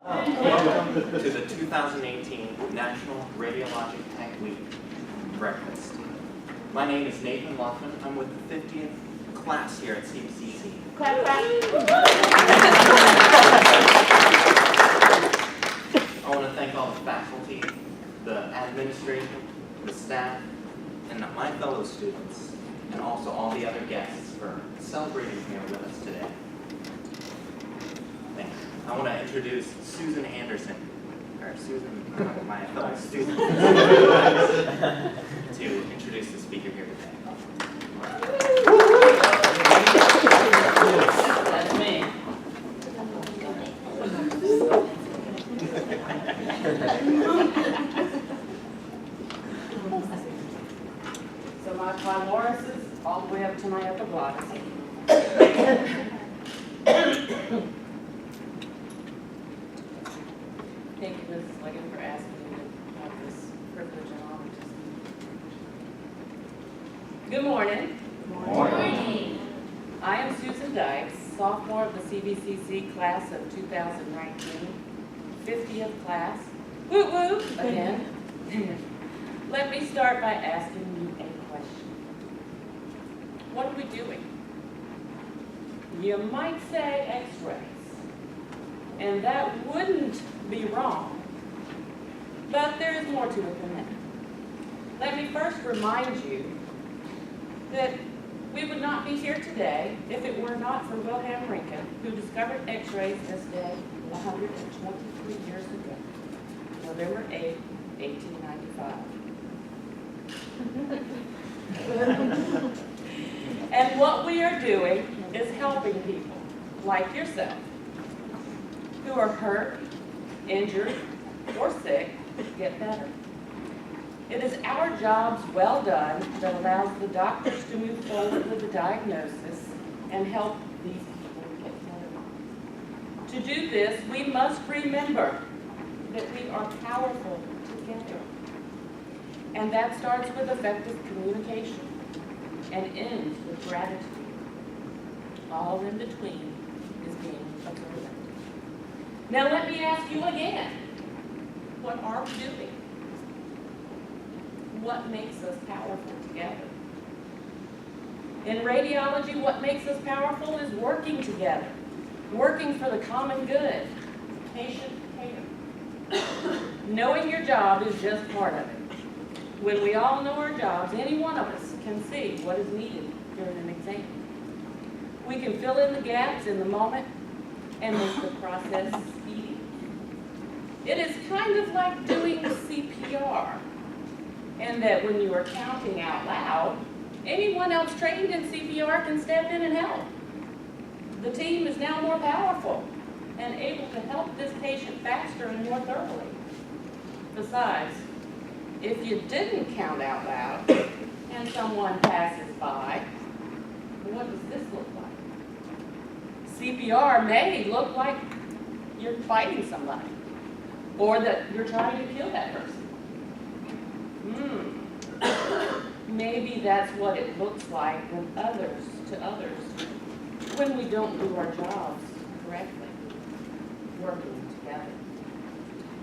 Welcome to the 2018 National Radiologic Tank Week breakfast. My name is Nathan Laughlin. I'm with the 50th class here at CVCC. Clap, clap. I want to thank all the faculty, the administration, the staff, and my fellow students, and also all the other guests for celebrating here with us today. Thanks. I want to introduce Susan Anderson, or Susan, my fellow student, to introduce the speaker here today. That's me. So my Morris is all the way up to my upper glottis. Thank you, Mrs. Liggett, for asking me to have this privilege and honor to speak. Good morning. Good morning. I am Susan Dykes, sophomore of the CVCC class of 2019, 50th class. Woo woo again. Let me start by asking you a question. What are we doing? You might say x-rays, and that wouldn't be wrong, but there is more to it than that. Let me first remind you that we would not be here today if it were not for Wilhelm Röntgen, who discovered x-rays this day 123 years ago, November 8, 1895. And what we are doing is helping people like yourself who are hurt, injured, or sick get better. It is our jobs well done that allows the doctors to move forward with the diagnosis and help these people get better. To do this, we must remember that we are powerful together. And that starts with effective communication and ends with gratitude. All in between is being observant. Now let me ask you again, what are we doing? What makes us powerful together? In radiology, what makes us powerful is working together, working for the common good, patient care. Knowing your job is just part of it. When we all know our jobs, any one of us can see what is needed during an exam. We can fill in the gaps in the moment and make the process speedy. It is kind of like doing CPR, and that when you are counting out loud, anyone else trained in CPR can step in and help. The team is now more powerful and able to help this patient faster and more thoroughly. Besides, if you didn't count out loud and someone passes by, what does this look like? CPR may look like you're fighting somebody, or that you're trying to kill that person. Maybe that's what it looks like when when we don't do our jobs correctly, working together.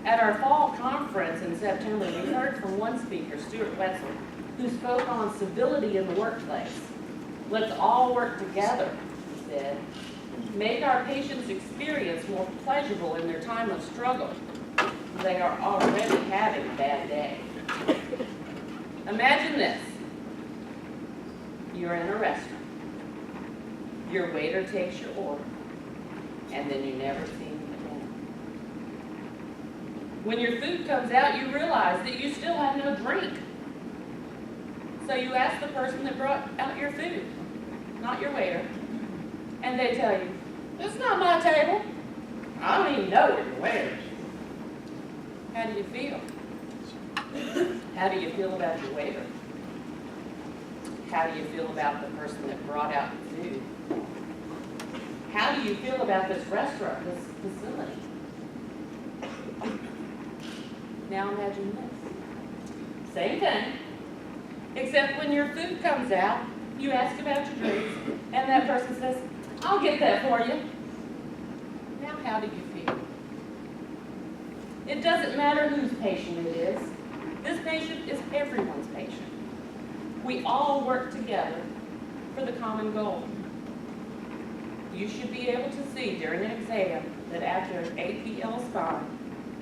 At our fall conference in September, we heard from one speaker, Stuart Wetzel, who spoke on civility in the workplace. Let's all work together, he said. Make our patients' experience more pleasurable in their time of struggle. They are already having a bad day. Imagine this. You're in a restaurant. Your waiter takes your order, and then you never see him again. When your food comes out, you realize that you still have no drink. So you ask the person that brought out your food, not your waiter, and they tell you, "It's not my table. I don't even know where your waiter is." How do you feel? How do you feel about your waiter? How do you feel about the person that brought out the food? How do you feel about this restaurant, this facility? Now imagine this. Same thing, except when your food comes out, you ask about your drinks, and that person says, "I'll get that for you." Now how do you feel? It doesn't matter whose patient it is. This patient is everyone's patient. We all work together for the common goal. You should be able to see during an exam that after an APL spine,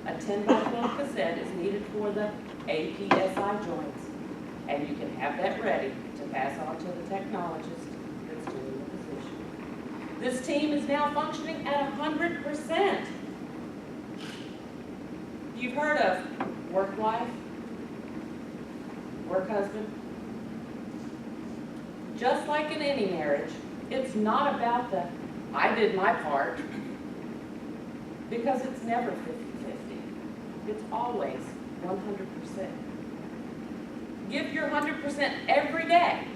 a 10 by 12 cassette is needed for the APSI joints, and you can have that ready to pass on to the technologist that's doing the position. This team is now functioning at 100%. You've heard of work wife, work husband. Just like in any marriage, it's not about the I did my part, because it's never 50-50. It's always 100%. Give your 100% every day.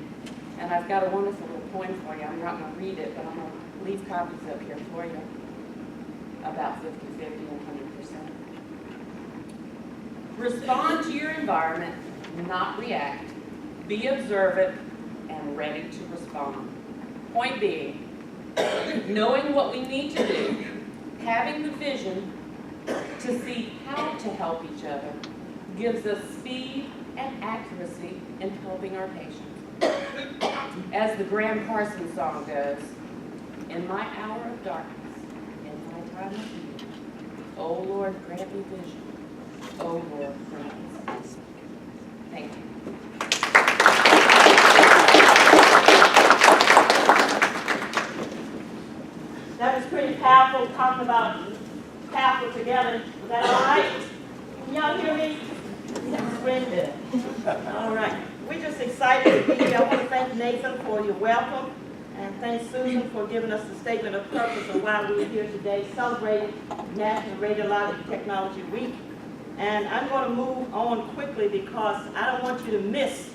And I've got a wonderful little poem for you. I'm not going to read it, but I'm going to leave copies up here for you about 50-50 and 100%. Respond to your environment, not react. Be observant and ready to respond. Point being, knowing what we need to do, having the vision to see how to help each other, gives us speed and accuracy in helping our patients. As the Graham Parsons song goes, in my hour of darkness, in my time of need, O Lord, grant me vision. O Lord, grant us. Thank you. That was pretty powerful, talking about powerful together. Was that all right? Can y'all hear me? That's good. All right. We're just excited to be here. I want to thank Nathan for your welcome, and thank Susan for giving us the statement of purpose of why we're here today, celebrating National Radiologic Technology Week. And I'm going to move on quickly because I don't want you to miss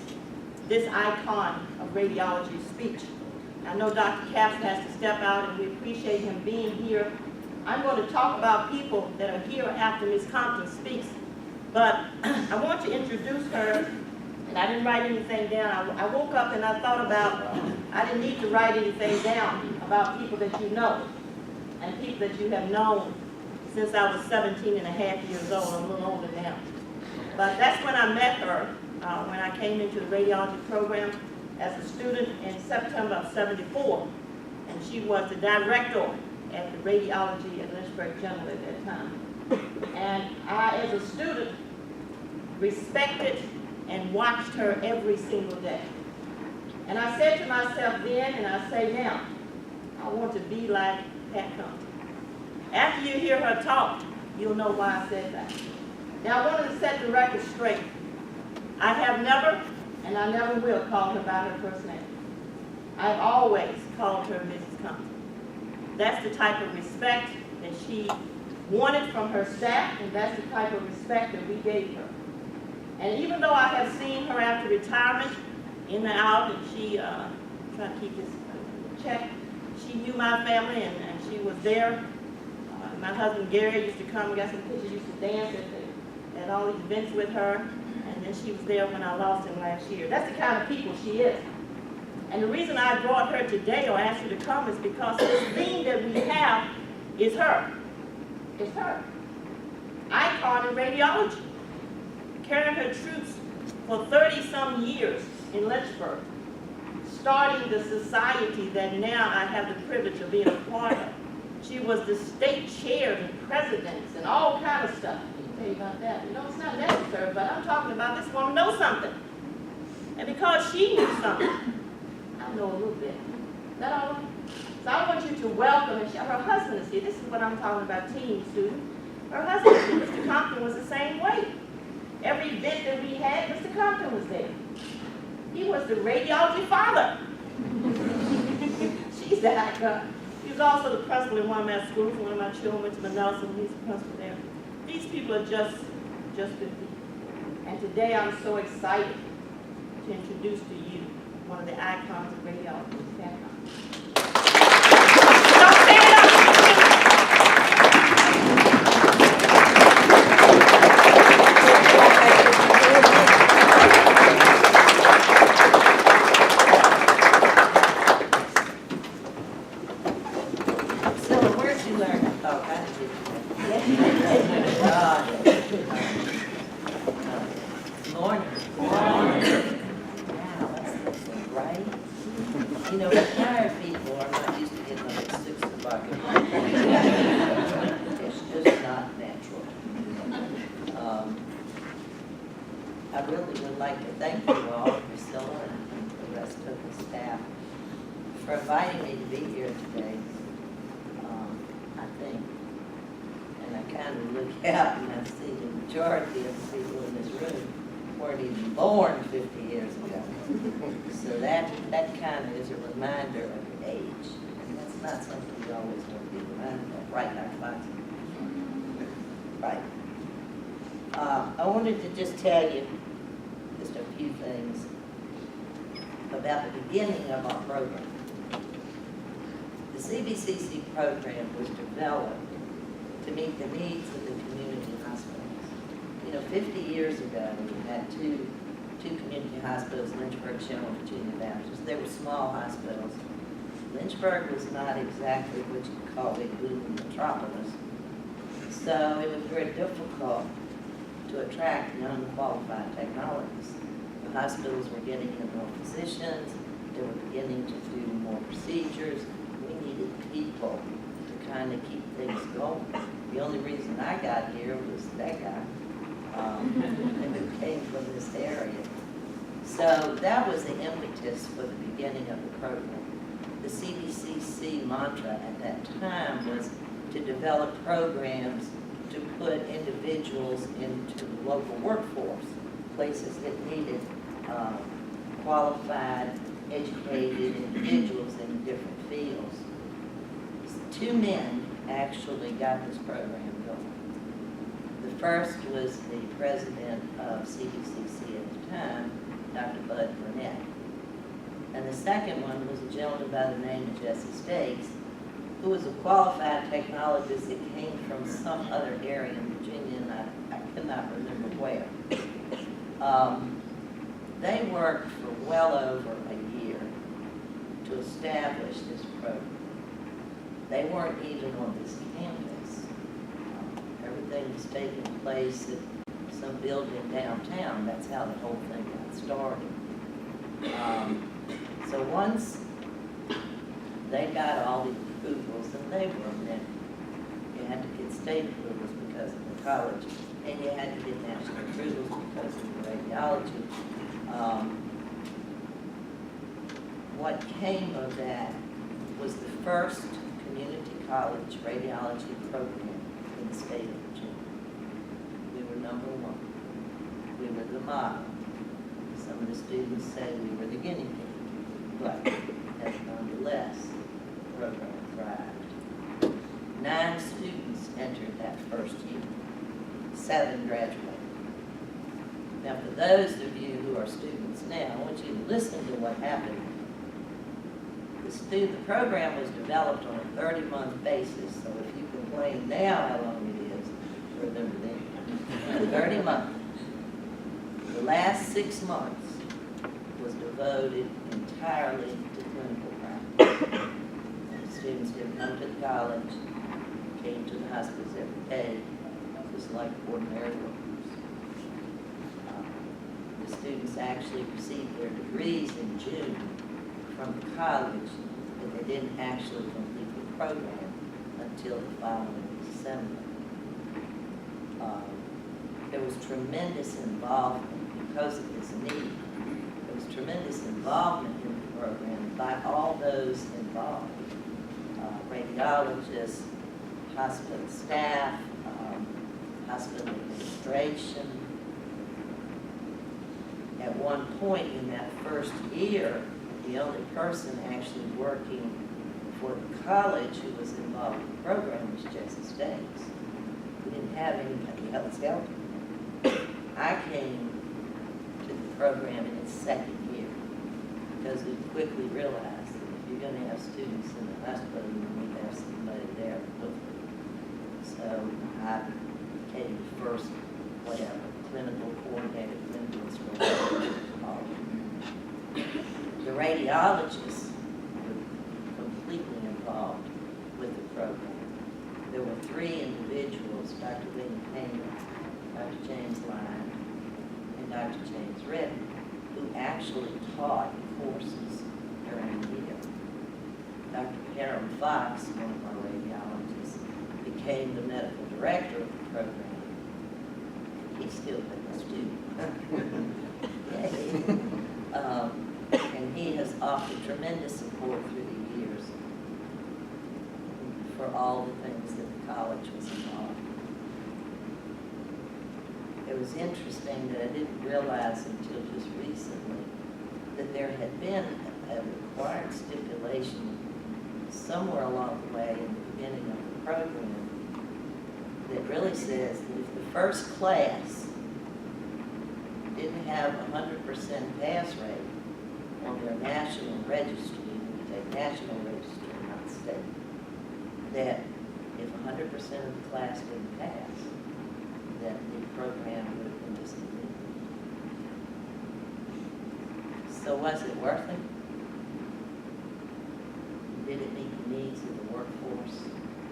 this icon of radiology speech. I know Dr. Capps has to step out, and we appreciate him being here. I'm going to talk about people that are here after Ms. Compton speaks, but I want to introduce her, and I didn't write anything down. I woke up and I thought about, I didn't need to write anything down about people that you know, and people that you have known since I was 17 and a half years old. I'm a little older now. But that's when I met her, when I came into the radiology program as a student in September of '74. And she was the director at the radiology at Lynchburg General at that time. And I, as a student, respected and watched her every single day. And I said to myself then, and I say now, I want to be like Pat Compton. After you hear her talk, you'll know why I said that. Now, I wanted to set the record straight. I have never, and I never will, call her by her first name. I've always called her Mrs. Compton. That's the type of respect that she wanted from her staff, and that's the type of respect that we gave her. And even though I have seen her after retirement, in and out, and she, trying to keep this check, she knew my family, and she was there. My husband Gary used to come and got some pictures, used to dance at all these events with her, and then she was there when I lost him last year. That's the kind of people she is. And the reason I brought her today, or asked her to come, is because this theme that we have is her. It's her. Icon in radiology. Carrying her troops for 30-some years in Lynchburg. Starting the society that now I have the privilege of being a part of. She was the state chair and presidents and all kind of stuff. I can tell you about that. You know, it's not necessary, but I'm talking about this woman knows something. And because she knew something, I know a little bit. Is that all right? So I want you to welcome, and her husband is here. This is what I'm talking about, teen student. Her husband, Mr. Compton, was the same way. Every event that we had, Mr. Compton was there. He was the radiology father. She's that icon. He was also the principal in one of my schools. One of my children went to Manelson. He's the principal there. These people are just good people. And today I'm so excited to introduce to you one of the icons of radiology. Stand up. Don't stand up. So where'd you learn that? Oh, I did. thank you all, Priscilla and the rest of the staff, for inviting me to be here today. I think, and I kind of look out and I see the majority of the people in this room weren't even born 50 years ago. So that kind of is a reminder of age. And that's not something you always want to be reminded of, right, Dr. Fox? Right. I wanted to just tell you just a few things about the beginning of our program. The CVCC program was developed to meet the needs of the community hospitals. You know, 50 years ago, we had two community hospitals, Lynchburg, Shelby, Virginia Baptist. They were small hospitals. Lynchburg was not exactly what you could call a booming metropolis. So it was very difficult to attract young qualified technologists. The hospitals were getting in more physicians, they were beginning to do more procedures. We needed people to kind of keep things going. The only reason I got here was that guy, who came from this area. So that was the impetus for the beginning of the program. The CVCC mantra at that time was to develop programs to put individuals into the local workforce, places that needed qualified, educated individuals in different fields. Two men actually got this program going. The first was the president of CVCC at the time, Dr. Bud Burnett. And the second one was a gentleman by the name of Jesse Stakes, who was a qualified technologist that came from some other area in Virginia, and I cannot remember where. They worked for well over a year to establish this program. They weren't even on this campus. Everything was taking place at some building downtown. That's how the whole thing got started. So once they got all the approvals, and they were many. You had to get state approvals because of the college, and you had to get national approvals because of the radiology. What came of that was the first community college radiology program in the state of Virginia. We were number one. We were the model. Some of the students say we were the guinea pig, but nonetheless, the program thrived. 9 students entered that first year. 7 graduated. Now, for those of you who are students now, I want you to listen to what happened. The program was developed on a 30-month basis, so if you complain now how long it is, remember then. 30 months. The last 6 months was devoted entirely to clinical practice. The students didn't come to the college, came to the hospitals every day, just like ordinary workers. The students actually received their degrees in June from the college, but they didn't actually complete the program until the following December. There was tremendous involvement because of this need. There was tremendous involvement in the program by all those involved. Radiologists, hospital staff, hospital administration. At one point in that first year, the only person actually working for the college who was involved in the program was Jesse Stakes. We didn't have anybody else helping. I came to the program in its second year because we quickly realized that if you're going to have students in the hospital, you need to have somebody there with them. So I became the first, clinical coordinator, clinical instructor. The radiologists were completely involved with the program. There were 3 individuals, Dr. William Payne, Dr. James Lyon, and Dr. James Redden, who actually taught courses during the year. Dr. Harold Fox, one of our radiologists, became the medical director of the program. He's still been a student. Yeah, he And he has offered tremendous support through the years for all the things that the college was involved. It was interesting that I didn't realize until just recently that there had been a required stipulation somewhere along the way in the beginning of the program that really says that if the first class didn't have a 100% pass rate on their national registry, we take national registry, not state, that if 100% of the class didn't pass, that the program would have been discontinued. So was it worth it? Did it meet the needs of the workforce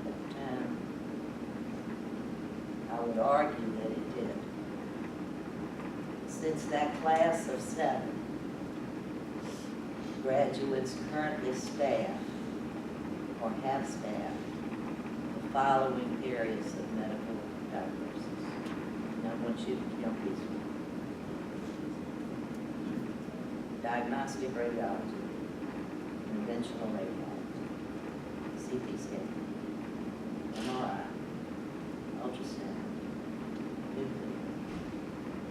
at the time? I would argue that it did. Since that class of 7, graduates currently staff or have staffed the following areas of medical diagnosis. And I want you to jump these. Diagnostic radiology, conventional radiology, CT scan, MRI, ultrasound, nuclear,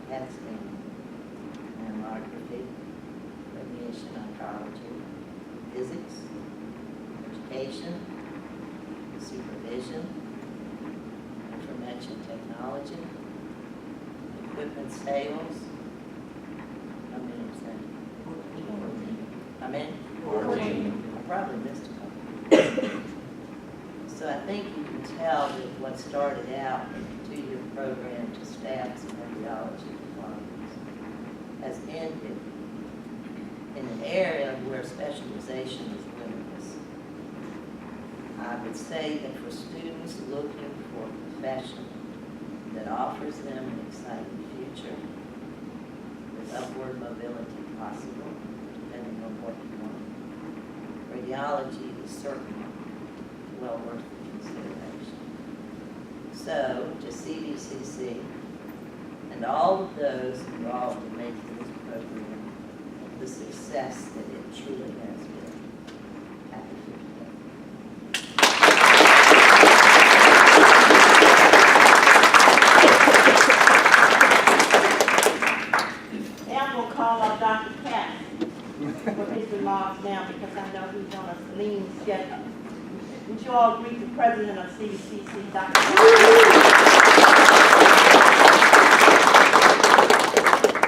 CAT scan, mammography, radiation oncology, physics, education, supervision, information technology, equipment sales. How many is that? 14. How many? 14. I probably missed a couple. So I think you can tell that what started out as a 2-year program to staff some radiology diplomas has ended in an area where specialization is limitless. I would say that for students looking for a profession that offers them an exciting future with upward mobility possible, depending on what you want, radiology is certainly well worth the consideration. So, to CVCC and all of those involved in making this program the success that it truly has been, happy to And I'm gonna call up Dr. Katz for his remarks now because I know he's on a lean schedule. Would you all greet the president of CVCC, Dr. Katz?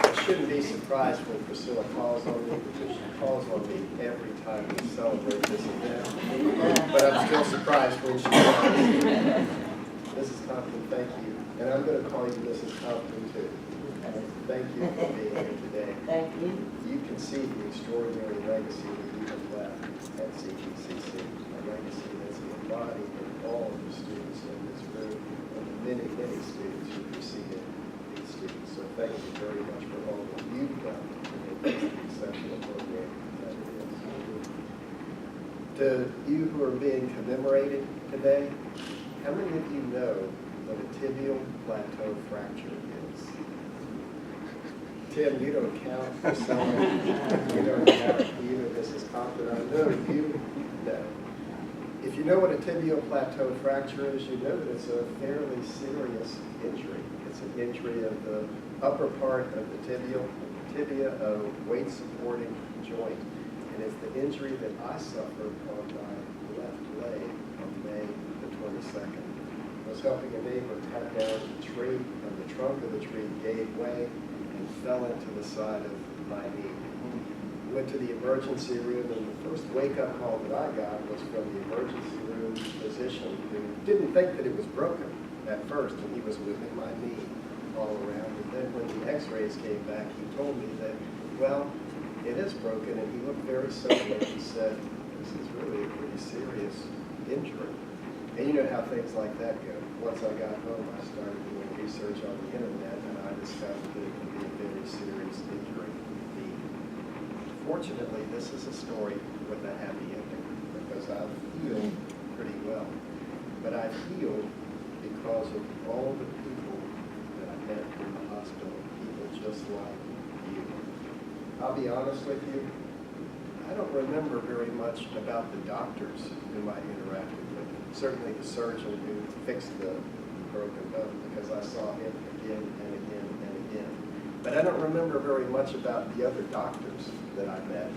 I shouldn't be surprised when Priscilla calls on me, because she calls on me every time we celebrate this event. But I'm still surprised when she does. Mrs. Compton, thank you. And I'm going to call you Mrs. Compton too. Thank you for being here today. Thank you. You can see the extraordinary legacy that you have left at CVCC, a legacy that's embodied in all of the students in this room and the many, many students who preceded these students. So thank you very much for all that you've done to make this an exceptional program that it is. To you who are being commemorated today, how many of you know what a tibial plateau fracture is? Tim, you don't count for someone. You don't count. You know Mrs. Compton. I know you know. If you know what a tibial plateau fracture is, you know that it's a fairly serious injury. It's an injury of the upper part of the tibia, a weight-supporting joint. And it's the injury that I suffered on my left leg on May the 22nd. I was helping a neighbor cut down a tree, and the trunk of the tree gave way and fell into the side of my knee. Went to the emergency room, and the first wake-up call that I got was from the emergency room physician who didn't think that it was broken at first, and he was moving my knee all around. And then when the x-rays came back, he told me that, well, it is broken, and he looked very sober. He said, this is really a pretty serious injury. And you know how things like that go. Once I got home, I started doing research on the internet, and I discovered that it could be a very serious injury indeed. Fortunately, this is a story with a happy ending, because I've healed pretty well. But I've healed because of all the people that I met in the hospital, people just like you. I'll be honest with you, I don't remember very much about the doctors whom I interacted with. Certainly the surgeon who fixed the broken bone, because I saw him again and again and again. But I don't remember very much about the other doctors that I met.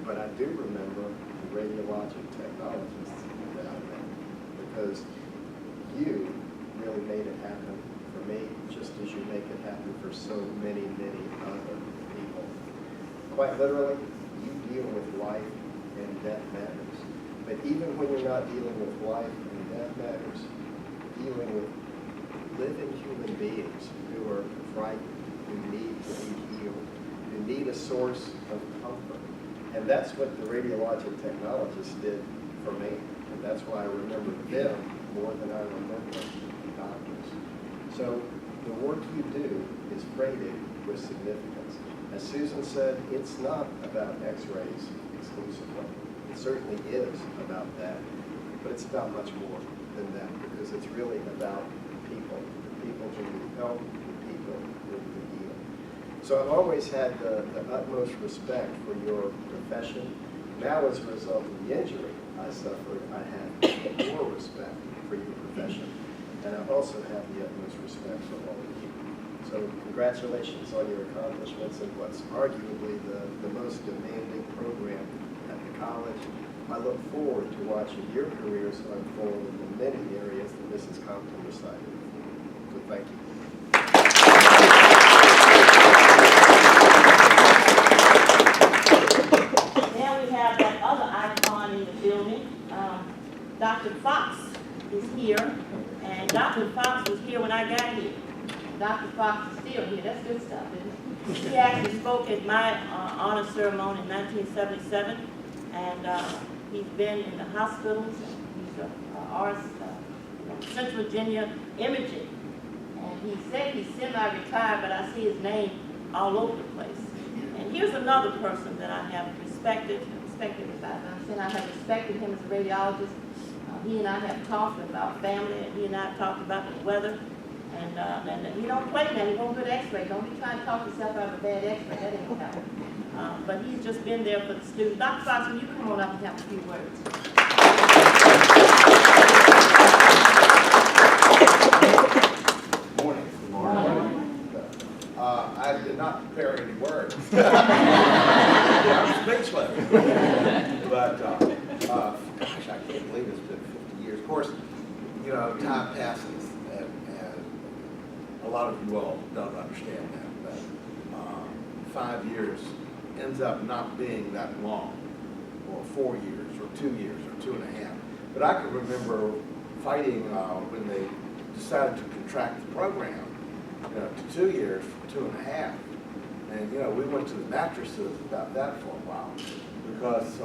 But I do remember the radiologic technologists that I met, because you really made it happen for me, just as you make it happen for so many, many other people. Quite literally, you deal with life and death matters. But even when you're not dealing with life and death matters, dealing with living human beings who are frightened, who need to be healed, who need a source of comfort. And that's what the radiologic technologists did for me. And that's why I remember them more than I remember the doctors. So the work you do is freighted with significance. As Susan said, it's not about x-rays exclusively. It certainly is about that, but it's about much more than that, because it's really about people who need help, the people who need heal. So I've always had the utmost respect for your profession. Now, as a result of the injury I suffered, I have more respect for your profession, and I also have the utmost respect for all of you. So congratulations on your accomplishments in what's arguably the most demanding program at the college. I look forward to watching your careers unfold in the many areas that Mrs. Compton recited. So thank you. Now we have that other icon in the building. Dr. Fox is here, and Dr. Fox was here when I got here. Dr. Fox is still here. That's good stuff, isn't it? He actually spoke at my honor ceremony in 1977, and he's been in the hospitals. He's Central Virginia Imaging, and he said he's semi-retired, but I see his name all over the place. And here's another person that I have respected him as a radiologist. He and I have talked about family, and he and I have talked about the weather. And he don't play now. He won't go to x-ray. Don't be trying to talk yourself out of a bad x-ray. That ain't gonna happen. But he's just been there for the students. Dr. Fox, will you come on up and have a few words? Good morning. Good morning. I did not prepare any words. I'm speechless. But gosh, I can't believe it's been 50 years. Of course, you know, time passes. A lot of you all don't understand that, but 5 years ends up not being that long, or 4 years, or 2 years, or 2.5. But I can remember fighting when they decided to contract the program, to 2 years from 2.5. And, we went to the mattresses about that for a while, because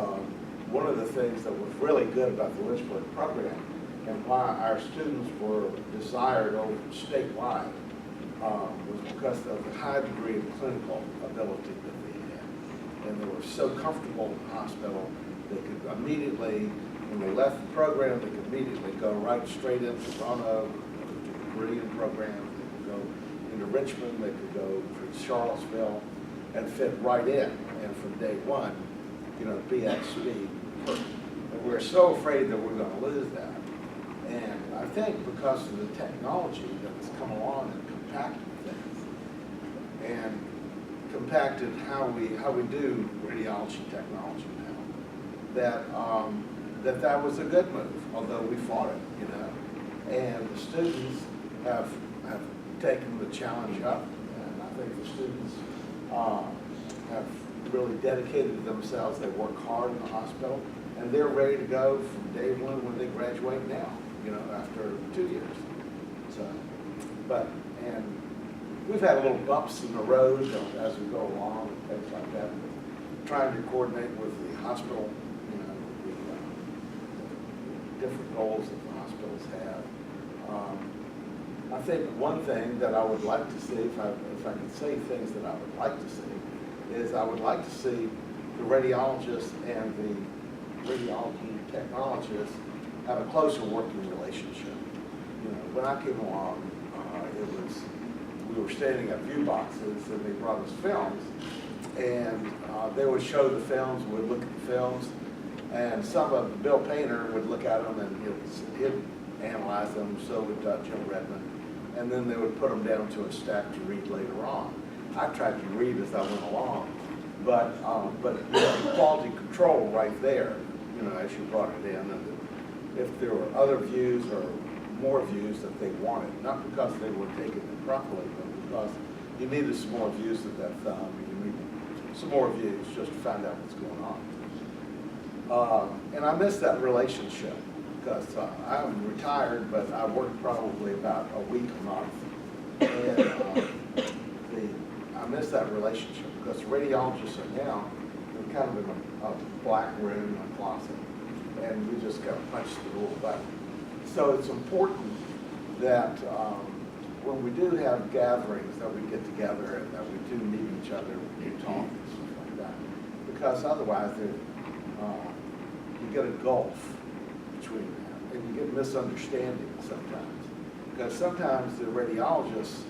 one of the things that was really good about the Lynchburg program and why our students were desired over statewide was because of the high degree of clinical ability that they had. And they were so comfortable in the hospital, they could immediately, when they left the program, they could immediately go right straight into Roanoke, to the Korean program, they could go into Richmond, they could go to Charlottesville, and fit right in. And from day one, be at speed. And we're so afraid that we're going to lose that. And I think because of the technology that's come along and compacted things, and compacted how we do radiology technology now, that was a good move, although we fought it, And the students have taken the challenge up, and I think the students have really dedicated themselves. They work hard in the hospital, and they're ready to go from day one when they graduate now, after 2 years. And we've had little bumps in the road as we go along and things like that, trying to coordinate with the hospital, the different goals that the hospitals have. I think one thing that I would like to see, if I could say things that I would like to see, is I would like to see the radiologists and the radiology technologists have a closer working relationship. When I came along, we were standing at view boxes, and they brought us films, and they would show the films, would look at the films, and some of Bill Painter would look at them and he'd analyze them, so would Jim Redmond, and then they would put them down to a stack to read later on. I tried to read as I went along, but you know, quality control right there, you know, as you brought it in, and if there were other views or more views that they wanted, not because they were taking it properly, but because you needed some more views of that film, you needed some more views just to find out what's going on. And I miss that relationship because I'm retired, but I work probably about a week a month. And I miss that relationship because radiologists are now kind of in a black room, a closet, and we just got to punch the little button. So it's important that when we do have gatherings that we get together and that we do meet each other, we do talk and stuff like that. Because otherwise you get a gulf between that and you get misunderstandings sometimes. Because sometimes the radiologists,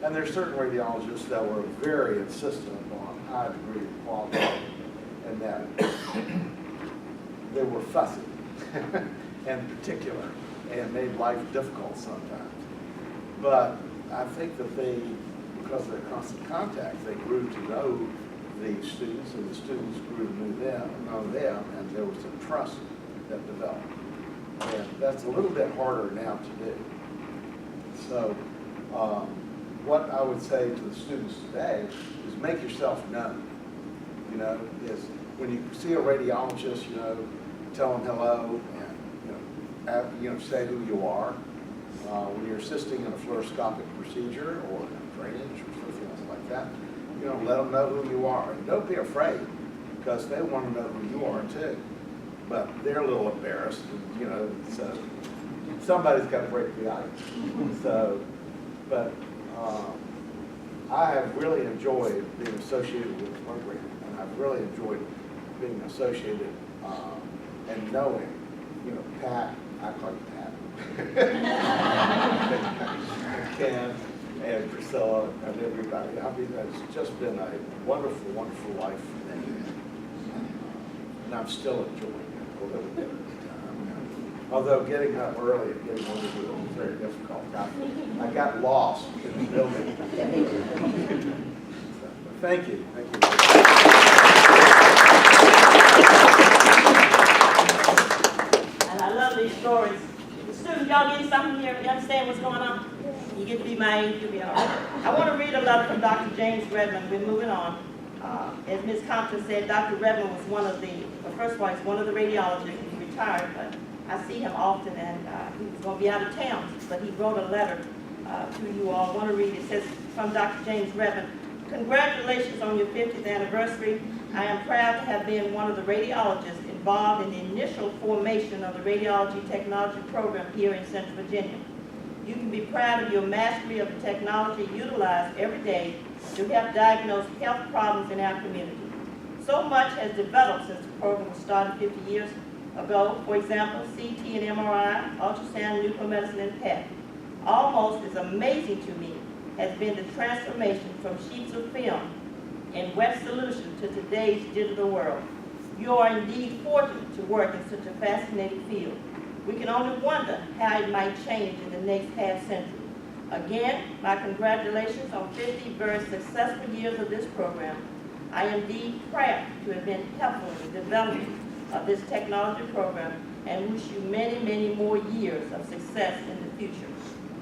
and there's certain radiologists that were very insistent on high degree of quality and that they were fussy and particular and made life difficult sometimes. But I think that they, because of their constant contact, they grew to know the students and the students grew to know them, and there was a trust that developed. And that's a little bit harder now to do. So what I would say to the students today is make yourself known. You know, is when you see a radiologist, you know, tell them hello and say who you are. When you're assisting in a fluoroscopic procedure or drainage or something else like that, you know, let them know who you are. And don't be afraid, because they want to know who you are too. But they're a little embarrassed, you know, so somebody's got to break the ice. So, but I have really enjoyed being associated with the program, and I've really enjoyed being associated and knowing, you know, Pat, I call you Pat, and Ken, and Priscilla, and everybody. I mean, it's just been a wonderful, wonderful life for me, and I'm still enjoying it a little bit at the time. Although getting up early and getting over to it was very difficult. I got lost in the building. So, thank you. Thank you. I love these stories. The students, y'all getting something here? You understand what's going on? You get to be my age, you'll be all right. I want to read a letter from Dr. James Redmond. We're moving on. As Ms. Compton said, Dr. Redmond was one of the, well, first of all, he's one of the radiologists. He's retired, but I see him often, and he was going to be out of town. But he wrote a letter to you all. I want to read it. It says, from Dr. James Redmond, congratulations on your 50th anniversary. I am proud to have been one of the radiologists involved in the initial formation of the radiology technology program here in Central Virginia. You can be proud of your mastery of the technology utilized every day to help diagnose health problems in our community. So much has developed since the program was started 50 years ago. For example, CT and MRI, ultrasound, nuclear medicine, and PET. Almost as amazing to me has been the transformation from sheets of film and web solution to today's digital world. You are indeed fortunate to work in such a fascinating field. We can only wonder how it might change in the next half century. Again, my congratulations on 50 very successful years of this program. I am indeed proud to have been helpful in the development of this technology program and wish you many, many more years of success in the future.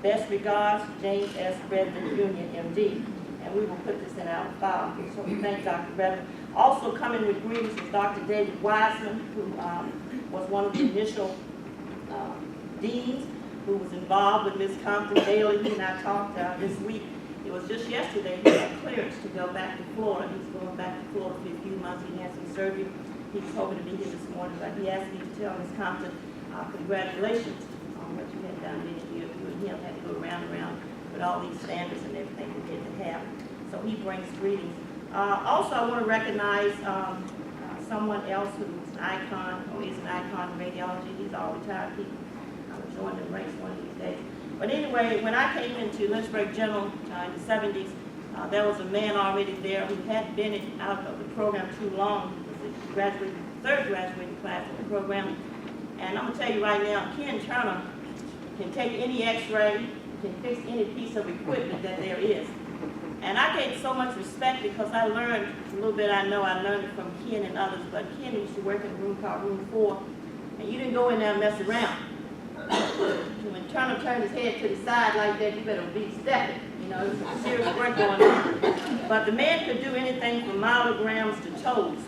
Best regards, James S. Redmond, Jr., MD. And we will put this in our file. So we thank Dr. Redmond. Also coming with greetings is Dr. David Wiseman, who was one of the initial deans, who was involved with Ms. Compton daily. He and I talked this week. It was just yesterday he had clearance to go back to Florida. He's going back to Florida for a few months. He had some surgery. He was hoping to be here this morning, but he asked me to tell Ms. Compton congratulations on what you had done this year. You and him had to go around with all these standards and everything we did to have. So he brings greetings. Also, I want to recognize someone else who's an icon, or is an icon in radiology. These are all retired people. I'm joining the ranks one of these days. But anyway, when I came into Lynchburg General in the 70s, There was a man already there who had been out of the program too long. He was the third graduating class of the program. And I'm gonna tell you right now, Ken Turner can take any x-ray, can fix any piece of equipment that there is. And I gave so much respect because I learned a little bit. I learned it from Ken and others, but Ken used to work in a room called room 4, and you didn't go in there and mess around. When Turner turned his head to the side like that, you better be stepping. You know, there's some serious work going on. But the man could do anything from myelograms to toes,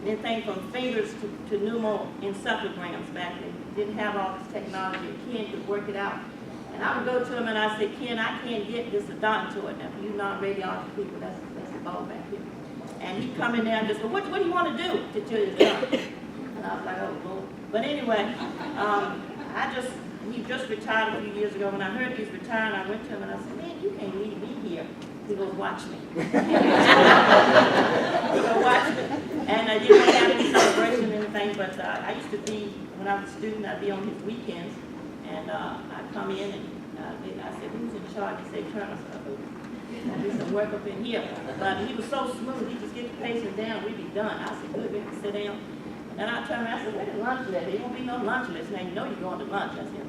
anything from fingers to pneumoencephalograms back then. Didn't have all this technology. Ken could work it out. And I would go to him and I say, Ken, I can't get this odontoid. Now, for you non-radiology people, that's the ball back here. And he'd come in there and just go, what do you want to do to your job? And I was like, oh, Lord. But anyway, he just retired a few years ago. When I heard he was retiring, I went to him and I said, man, you can't leave me here. He goes, watch me. He goes, watch me. And I didn't have any celebration or anything, but I used to be, when I was a student, I'd be on his weekends. And I'd come in and I said, who's in charge? He said, Turner. I do some work up in here. But he was so smooth, he just get the patient down, we'd be done. I said, good, we can sit down. And then I turned around, I said, where the lunch list? There won't be no lunch list. Now you know you're going to lunch. I said,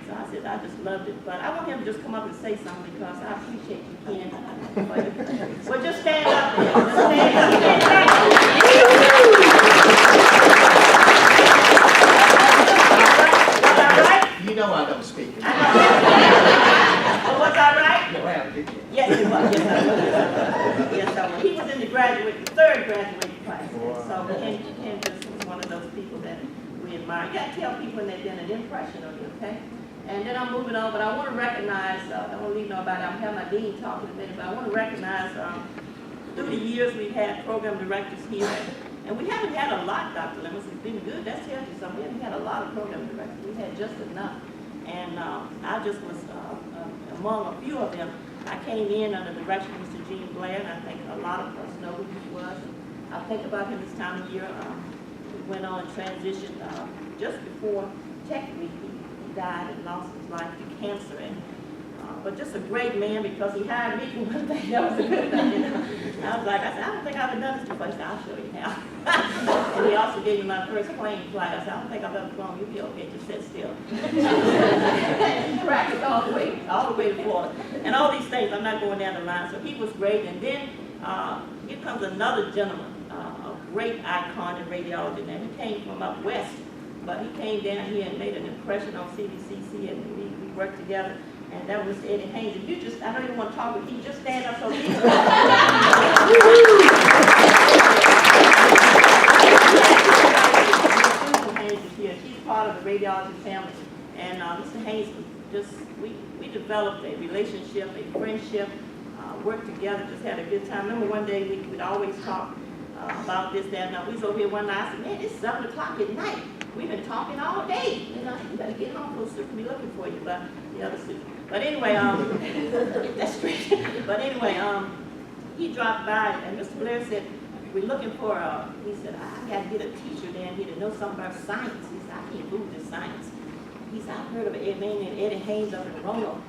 so I said, I just loved it. But I want him to just come up and say something because I appreciate you, Ken. Well, just stand up there. Just stand up. You know I don't speak. Well, was I right? No, I did. Yes, it was. Yes, I was. He was in the third graduating class. So Ken just was one of those people that we admire. You got to tell people when they've been an impression on you, okay? And then I'm moving on, but I want to recognize, I don't want to leave nobody, I'm having my dean talk in a minute, but I want to recognize through the years we've had program directors here. And we haven't had a lot, Dr. Lemons. It's been good. That tells you something. We haven't had a lot of program directors. We had just enough. And I just was among a few of them. I came in under the direction of Mr. Gene Blair, and I think a lot of us know who he was. I think about him this time of year. He went on and transitioned just before Tech Week. He died and lost his life to cancer. And but just a great man because he hired me for one thing. That was a good thing. You know? I was like, I don't think I've ever done this before. He said, I'll show you how. And he also gave me my first plane flight. I said, I don't think I've ever flown. You'll be okay. Just sit still. He practiced all the way to Florida. And all these things, I'm not going down the line. So he was great. And then here comes another gentleman, a great icon in radiology. Now, he came from up west, but he came down here and made an impression on CVCC, and we worked together. And that was Eddie Haynes. And you just, I know you don't want to talk, but he just stand up so he can. Susan Haynes is here. She's part of the radiology family. And Mr. Haynes, we developed a relationship, a friendship, worked together, just had a good time. Remember one day we'd always talk about this, that, and we was over here one night. I said, man, it's 7 o'clock at night. We've been talking all day. You know, you better get home, little Sue can be looking for you, but the other Sue. But anyway, get that straight. But anyway, he dropped by, and Mr. Blair said, we're looking for he said, I got to get a teacher down here to know something about science. He said, I can't move this science. He said, I've heard of a man named Eddie Haynes up in Roanoke.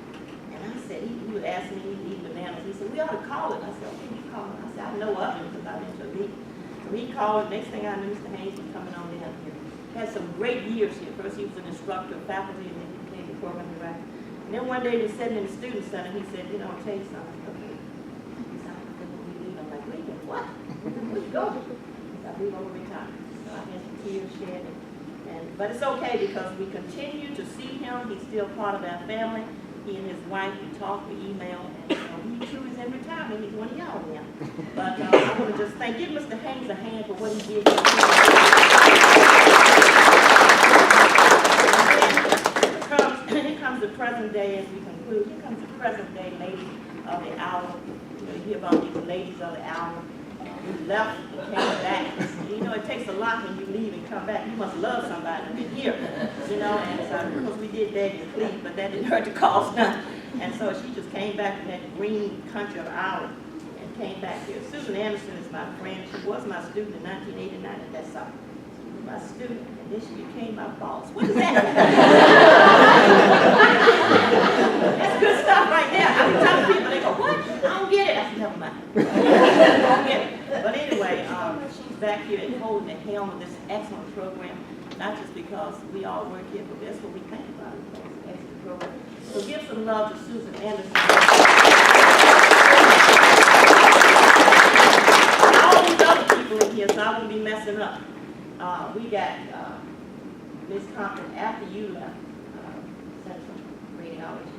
And I said, he was asking me to eat bananas. He said, we ought to call it. I said, okay, you call it. I said, I know of him because I've been to a meeting. So he called. Next thing I knew, Mr. Haynes was coming on down here. Had some great years here. First, he was an instructor, faculty, and then he became the program director. And then one day we were sitting in the student center. He said, you know, I'll tell you something. Okay. He said, I think we leave. I'm like, wait a minute, what? Where'd you go? He said, I leave over retirement. So I had some tears shed. But it's okay because we continue to see him. He's still part of our family. He and his wife, we talk, we email, and he too is in retirement. He's one of y'all now. But I want to just give Mr. Haynes a hand for what he did. Here comes the present day as we conclude. Here comes the present day lady of the hour. You know, you hear about these ladies of the hour. We left and came back. You know, it takes a lot when you leave and come back. You must love somebody to be here. You know, and so, of course, we did beg to leave, but that didn't hurt the cause none. And so she just came back from that green country of ours and came back here. Susan Anderson is my friend. She was my student in 1989 at that summer. She was my student, and then she became my boss. What is that? That's good stuff right there. I be telling people, they go, what? I don't get it. I said, never mind. mine. Okay. But anyway, she's back here and holding the helm of this excellent program, not just because we all work here, but that's what we think about it. It's an excellent program. So give some love to Susan Anderson. All these other people in here, so I won't be messing up. We got Ms. Compton, after you left Central Radiology,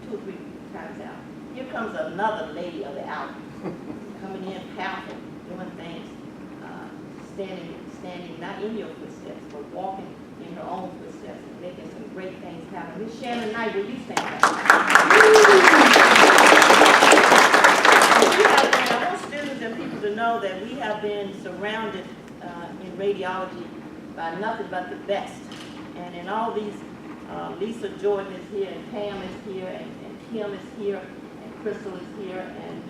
2 or 3 times out. Here comes another lady of the hour, coming in powerful, doing things, standing not in your footsteps, but walking in her own footsteps and making some great things happen. Ms. Shannon Knight, will you stand up? I want students and people to know that we have been surrounded in radiology by nothing but the best. And in all these, Lisa Jordan is here, and Pam is here, and Kim is here, and Crystal is here, and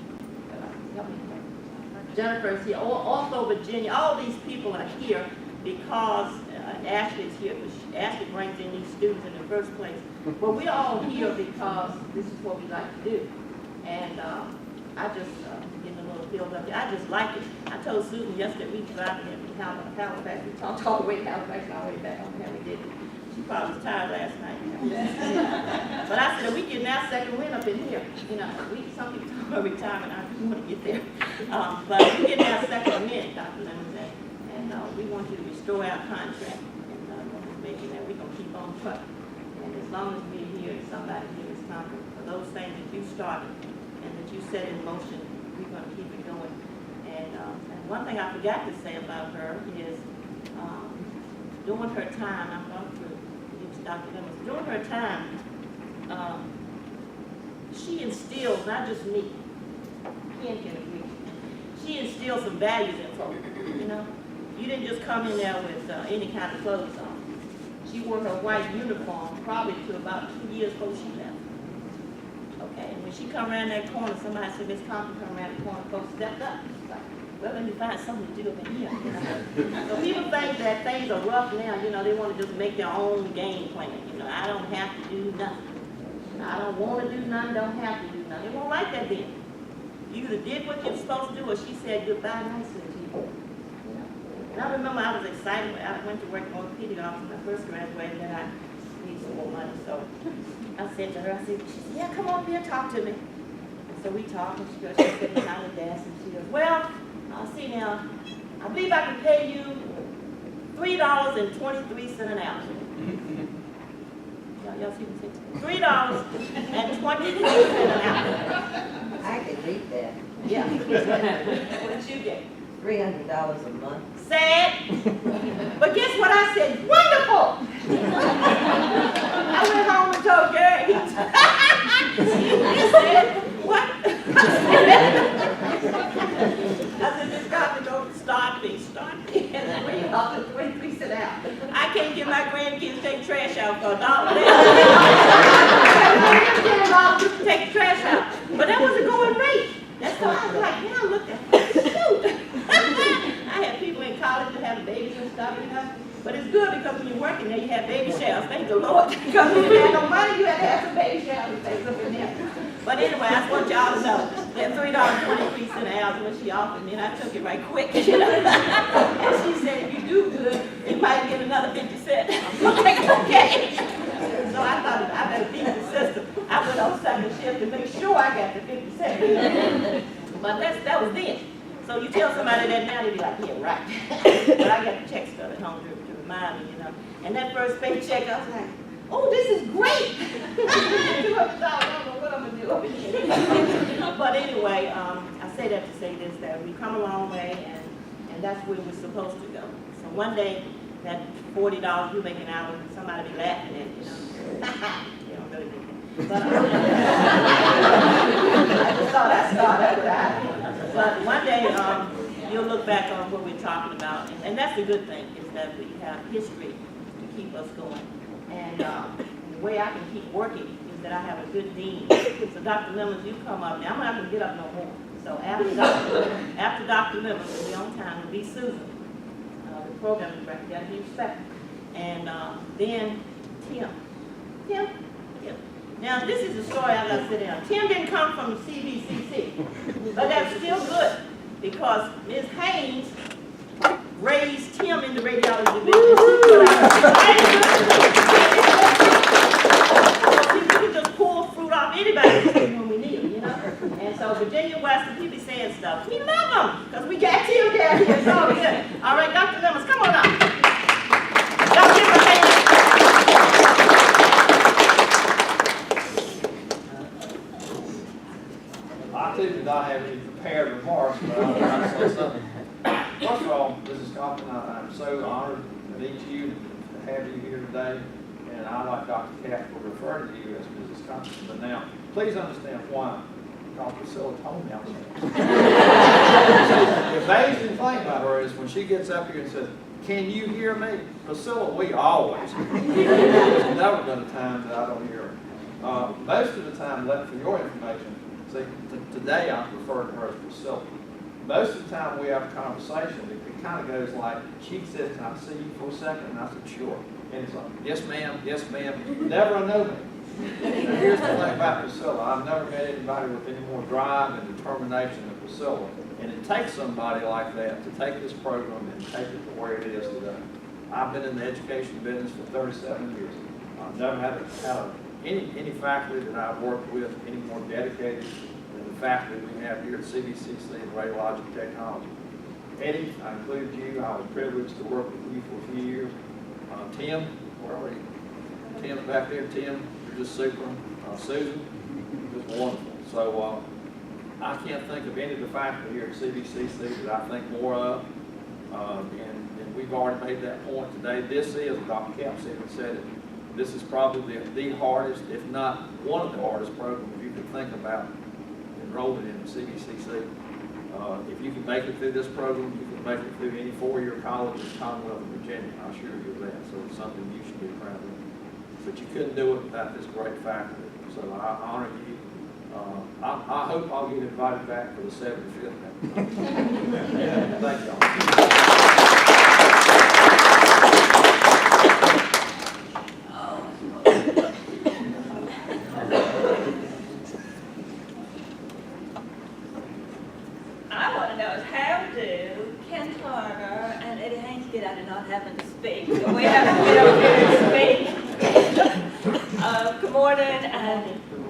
Jennifer is here. Also Virginia, all these people are here because Ashley is here. Ashley brings in these students in the first place. But we're all here because this is what we like to do. And I just, getting a little filled up. I just like it. I told Susan yesterday, we driving in Halifax. We talked all the way to Halifax and all the way back. I don't know how we did it. She probably was tired last night. But I said, we getting our second win up in here. You know, some people talk about retirement. I just want to get there. But we getting our second win, Dr. Lemons, and we want you to restore our contract. And we're making that. We're going to keep on trucking. And as long as we're here, somebody here is confident for those things that you started and that you set in motion, we're going to keep it going. And one thing I forgot to say about her is during her time, I'm going to use Dr. Lemons, during her time, she instilled, not just me, Ken can agree, she instilled some values in folks, you know. You didn't just come in there with any kind of clothes on. She wore her white uniform probably to about 2 years before she left. Okay, and when she come around that corner, somebody said, Miss Compton come around the corner, folks stepped up. It's like, well, let me find something to do up in here. You know? So people think that things are rough now, you know, they want to just make their own game plan. You know, I don't have to do nothing. I don't want to do nothing, don't have to do nothing. They won't like that then. You either did what you're supposed to do or she said goodbye nicely to you. And I remember I was excited when I went to work in orthopedic office when I first graduated and I needed some more money. So I said to her, she said, yeah, come on here, talk to me. And so we talked and she was sitting behind the desk and she goes, well, see now, I believe I can pay you $3.23 an hour. Y'all see what I'm saying? $3.23 an hour. I could beat that. Yeah. What did you get? $300 a month. Sad. But guess what I said? Wonderful. I went home and told Gary. He said, what? I said, this guy don't start me. And $3.23 an hour. I can't get my grandkids to take trash out for $1. Take the trash out. But that was a going rate. That's why I was like, now look at shoot. I had people in college that have babies and stuff, you know. But it's good because when you're working there, you have baby showers. Thank the Lord. Because when you had no money, you had to have some baby showers and things up in there. But anyway, I just want y'all to know that $3.23 an hour is what she offered me, and I took it right quick, you know. And she said, if you do good, you might get another 50 cents. I'm like, okay. So I thought, I better beat the system. I went on second shift to make sure I got the 50 cents. You know? But that was then. So you tell somebody that now, they'll be like, yeah, right. But I got the check stuff at home to remind me, you know. And that first paycheck, I was like, oh, this is great. $200, I don't know what I'm going to do up in here. But anyway, I say that to say this, that we come a long way, and that's where we're supposed to go. So one day, that $40 you make an hour, somebody be laughing at you, know. They don't really think that. But I just thought I started with that. But one day, you'll look back on what we're talking about, and that's the good thing, is that we have history to keep us going. And the way I can keep working is that I have a good dean. So Dr. Lemons, you come up now. I'm not going to get up no more. So after Dr. Lemons, will be on time, will be Susan, the program director. You got to be respected. And then Tim. Now, this is the story I gotta sit down. Tim didn't come from CVCC, but that's still good because Ms. Haynes raised Tim in the radiology division. We can just pull fruit off anybody's tree when we need them, you know? And so Virginia Western, people be saying stuff. We love them because we got Tim down here. It's all good. All right, Dr. Lemons, come on up. Y'all give her a hand. I too did not have any prepared remarks, but I'll try to say something. First of all, Mrs. Compton, I'm so honored to meet you, to have you here today, and I, like Dr. Cath, will refer to you as Mrs. Compton. But now, please understand why. Because Priscilla told me I was here. The amazing thing about her is when she gets up here and says, "Can you hear me?" Priscilla, we always hear her. There's never been a time that I don't hear her. Most of the time, for your information, see, today I refer to her as Priscilla. Most of the time we have a conversation, it kind of goes like, she says, "Can I see you for a second?" And I said, "Sure." And it's like, "Yes, ma'am, yes, ma'am." Never a no, ma'am. Now, here's the thing about Priscilla. I've never met anybody with any more drive and determination than Priscilla. And it takes somebody like that to take this program and take it to where it is today. I've been in the education business for 37 years. I've never had any faculty that I've worked with any more dedicated than the faculty we have here at CVCC in radiologic technology. Eddie, I included you. I was privileged to work with you for a few years. Tim, where are you? Tim's back there. Tim, you're just super. Susan, just wonderful. So I can't think of any of the faculty here at CVCC that I think more of. And we've already made that point today. This is, Dr. Capps even said it, this is probably the hardest, if not one of the hardest programs you can think about enrolling in the CVCC. If you can make it through this program, you can make it through any four-year college in Commonwealth of Virginia. I assure you of that. So it's something you should be proud of. But you couldn't do it without this great faculty. So I honor you. I hope I'll get invited back for the 75th. Thank y'all. I want to know is how do Ken Tarver and Eddie Haynes get out of not having to speak? So we have to get over here and speak. Good morning, and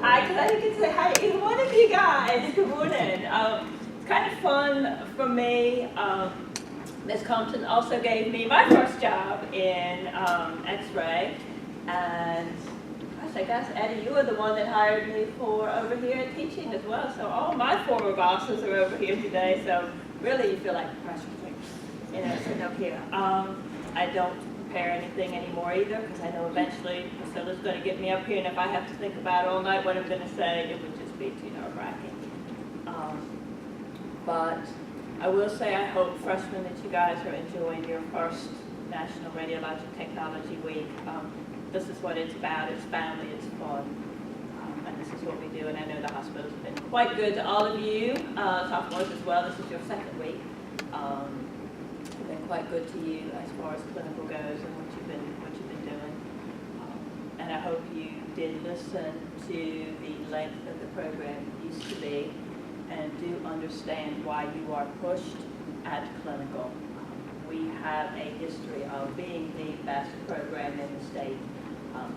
I can say hi to either one of you guys. Good morning. It's kind of fun for me. Ms. Compton also gave me my first job in X-ray, and I guess, Eddie, you were the one that hired me for over here teaching as well. So all my former bosses are over here today. So really, you feel like professional, sitting up here. I don't prepare anything anymore either because I know eventually Priscilla's going to get me up here, and if I have to think about all night what I'm going to say, it would just be too nerve-wracking. But I will say I hope, freshmen, that you guys are enjoying your first National Radiologic Technology Week. This is what it's about. It's family, it's fun, and this is what we do. And I know the hospital's been quite good to all of you, sophomores as well. This is your second week. It's been quite good to you as far as clinical goes and what you've been doing. And I hope you did listen to the length of the program used to be, and do understand why you are pushed at clinical. We have a history of being the best program in the state.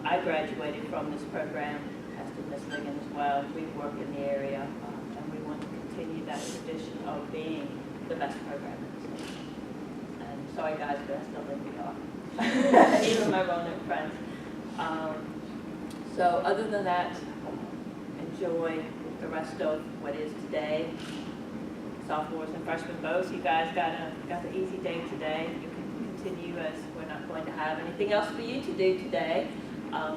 I graduated from this program, as did Ms. Ligon as well. We work in the area, and we want to continue that tradition of being the best program in the state. And sorry guys, but I still think we are. Even my Roanoke friends. So other than that, enjoy the rest of what is today. Sophomores and freshmen both, you guys got the easy day today. You can continue, as we're not going to have anything else for you to do today.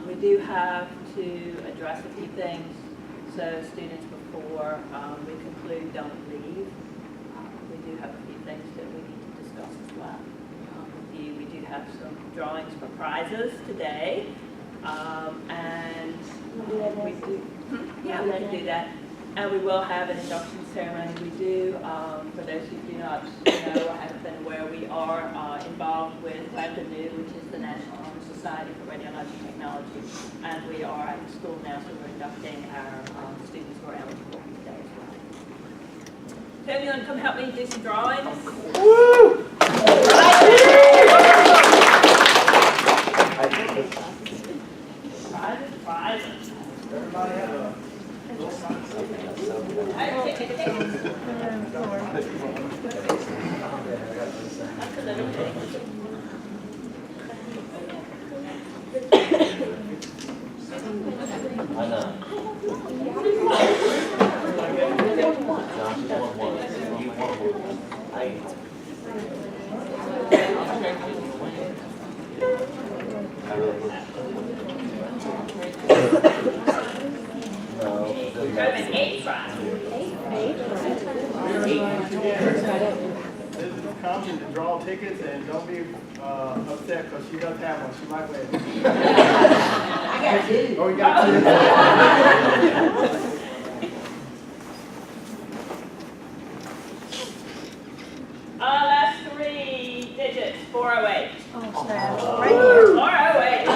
We do have to address a few things. So students, before we conclude, don't leave. We do have a few things that we need to discuss as well with you. We do have some drawings for prizes today. And we do, yeah, we can do that. And we will have an induction ceremony. We do, for those who do not know or haven't been aware, we are involved with RAD, which is the National Honor Society for Radiologic Technology. And we are at the school now, so we're inducting our students who are eligible today as well. Tim, you want to come help me do some drawings? Woo! Prizes. Everybody have a little sign. That's a little thing. I know. Roman 8 prize. Come to draw tickets and don't be upset because she does have one. She might win. I got two. Oh, you got two. Last 3 digits, 408. Oh, snap. Right here. 408.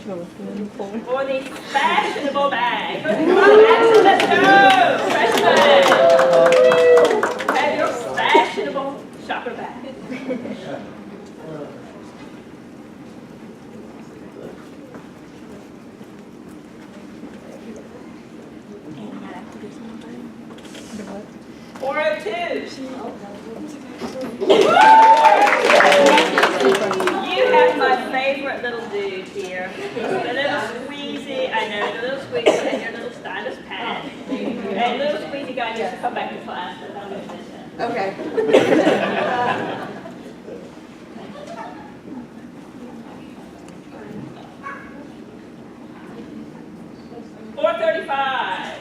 For the fashionable bag. Come on, Axel, let's go. Freshmen. Have your fashionable shopper bag. You have my favorite little dude here. The little squeezy, I know, the little squeezy and your little stylus pad. And little squeezy guy needs to come back to class, but I'm going to miss him. Okay. 435.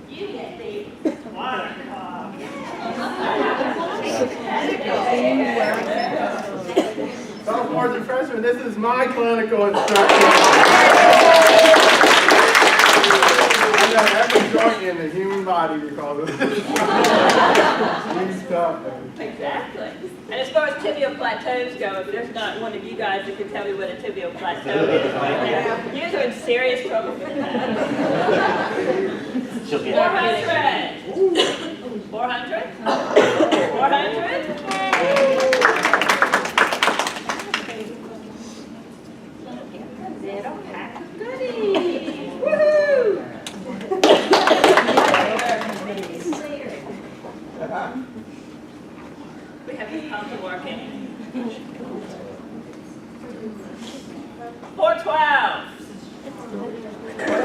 You get the water cup. Sophomores and freshmen, this is my clinical instruction. I know every joint in the human body because of this. New stuff, man. Exactly. And as far as tibial plateaus go, if there's not one of you guys that can tell me what a tibial plateau is, you are in serious trouble with that. 400. 400. 400. Little pack of goodies. Woohoo! We have these pumps working. 412.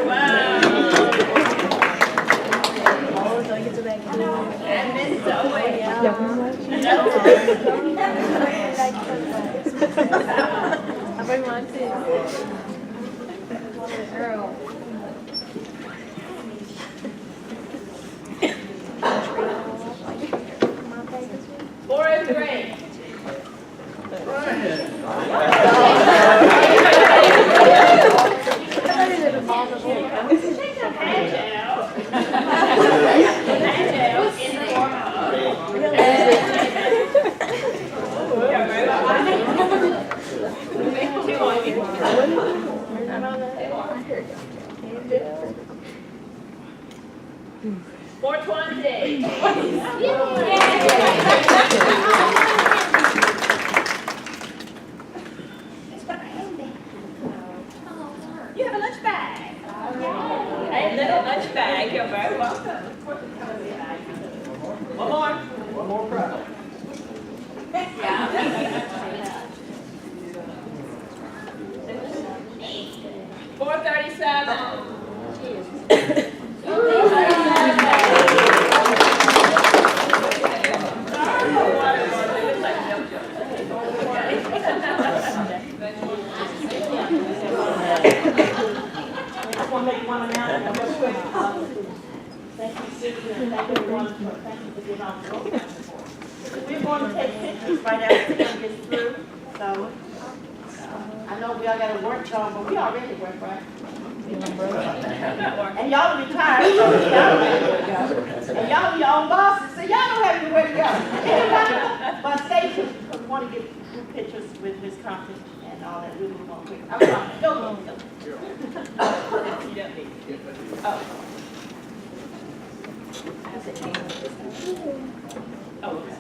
Wow. And Miss Zoe. I bring mine too. Earl. 403. You have a lunch bag. A little lunch bag. You're very welcome. One more. One more prize. Yeah. 437. Thank you, Susan, and thank everyone for, thank you for giving out the program support. we're going to take pictures right after Tim gets through. So, I know we all got to work on, but we already work, right? And y'all retired, so y'all ready to go. And y'all be your own bosses, so y'all don't have anywhere to go. Anybody? But stay tuned, because we want to get good pictures with Ms. Compton and all that. We'll move on quick. I'm sorry. Go. Oh. Oh, okay.